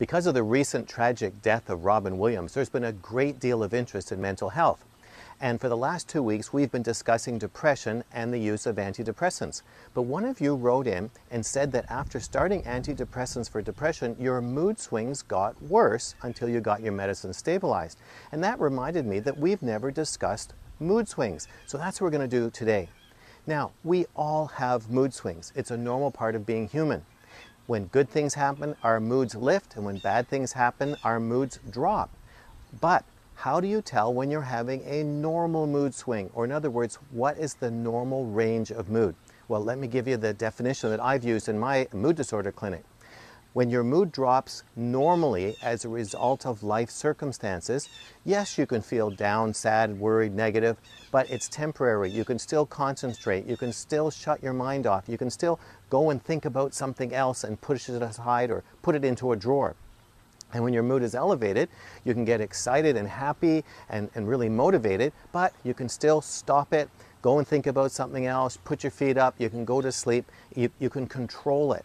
Because of the recent tragic death of Robin Williams, there's been a great deal of interest in mental health. And for the last 2 weeks, we've been discussing depression and the use of antidepressants. But one of you wrote in and said that after starting antidepressants for depression, your mood swings got worse until you got your medicine stabilized. And that reminded me that we've never discussed mood swings. So that's what we're going to do today. Now, we all have mood swings. It's a normal part of being human. When good things happen, our moods lift, and when bad things happen, our moods drop. But how do you tell when you're having a normal mood swing? Or in other words, what is the normal range of mood? Well, let me give you the definition that I've used in my mood disorder clinic. When your mood drops normally as a result of life circumstances, yes, you can feel down, sad, worried, negative, but it's temporary. You can still concentrate. You can still shut your mind off. You can still go and think about something else and push it aside or put it into a drawer. And when your mood is elevated, you can get excited and happy and really motivated, but you can still stop it, go and think about something else, put your feet up, you can go to sleep, you can control it.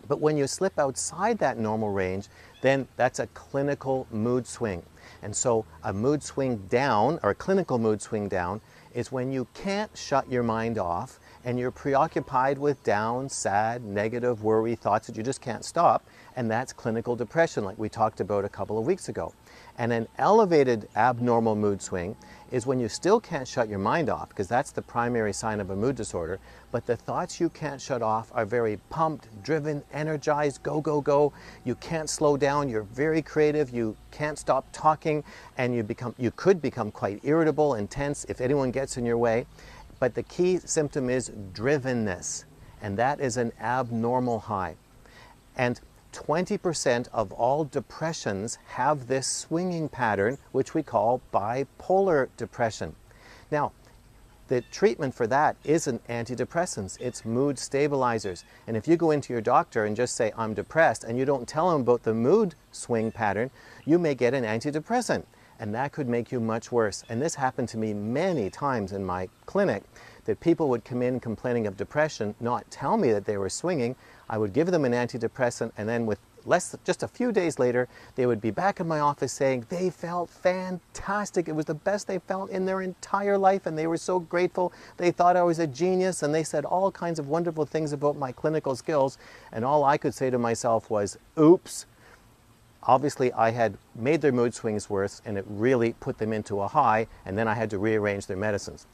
But when you slip outside that normal range, then that's a clinical mood swing. And so a mood swing down, or a clinical mood swing down, is when you can't shut your mind off and you're preoccupied with down, sad, negative, worry thoughts that you just can't stop. And that's clinical depression, like we talked about a couple of weeks ago. And an elevated abnormal mood swing is when you still can't shut your mind off, because that's the primary sign of a mood disorder, but the thoughts you can't shut off are very pumped, driven, energized, go, go, go. You can't slow down, you're very creative, you can't stop talking, and you could become quite irritable and tense if anyone gets in your way. But the key symptom is drivenness, and that is an abnormal high. And 20% of all depressions have this swinging pattern, which we call bipolar depression. Now, the treatment for that isn't antidepressants, it's mood stabilizers. And if you go into your doctor and just say, I'm depressed, and you don't tell him about the mood swing pattern, you may get an antidepressant. And that could make you much worse. And this happened to me many times in my clinic, that people would come in complaining of depression, not tell me that they were swinging. I would give them an antidepressant, and then just a few days later, they would be back in my office saying they felt fantastic. It was the best they felt in their entire life, and they were so grateful. They thought I was a genius, and they said all kinds of wonderful things about my clinical skills. And all I could say to myself was, oops. Obviously, I had made their mood swings worse, and it really put them into a high, and then I had to rearrange their medicines.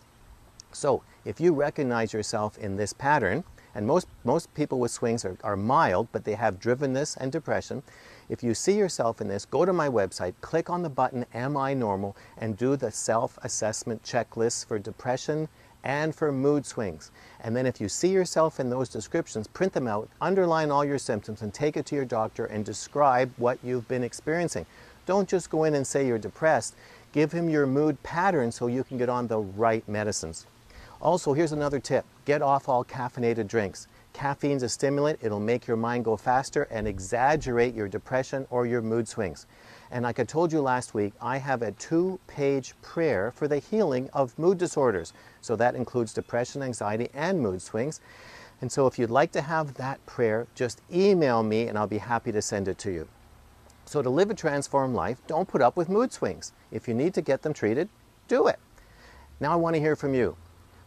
So if you recognize yourself in this pattern, and most people with swings are mild, but they have drivenness and depression. If you see yourself in this, go to my website, click on the button, Am I Normal?, and do the self-assessment checklists for depression and for mood swings. And then if you see yourself in those descriptions, print them out, underline all your symptoms, and take it to your doctor and describe what you've been experiencing. Don't just go in and say you're depressed. Give him your mood pattern so you can get on the right medicines. Also, here's another tip. Get off all caffeinated drinks. Caffeine's a stimulant. It'll make your mind go faster and exaggerate your depression or your mood swings. And like I told you last week, I have a 2-page prayer for the healing of mood disorders. So that includes depression, anxiety, and mood swings. And so if you'd like to have that prayer, just email me and I'll be happy to send it to you. So to live a transformed life, don't put up with mood swings. If you need to get them treated, do it. Now I want to hear from you.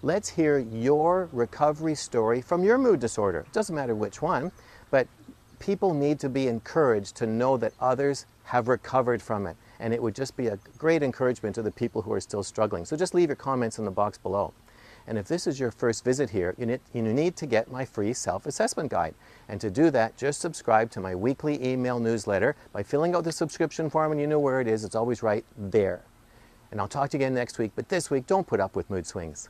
Let's hear your recovery story from your mood disorder. It doesn't matter which one, but people need to be encouraged to know that others have recovered from it. And it would just be a great encouragement to the people who are still struggling. So just leave your comments in the box below. And if this is your first visit here, you need to get my free self-assessment guide. And to do that, just subscribe to my weekly email newsletter by filling out the subscription form, and you know where it is. It's always right there. And I'll talk to you again next week, but this week, don't put up with mood swings.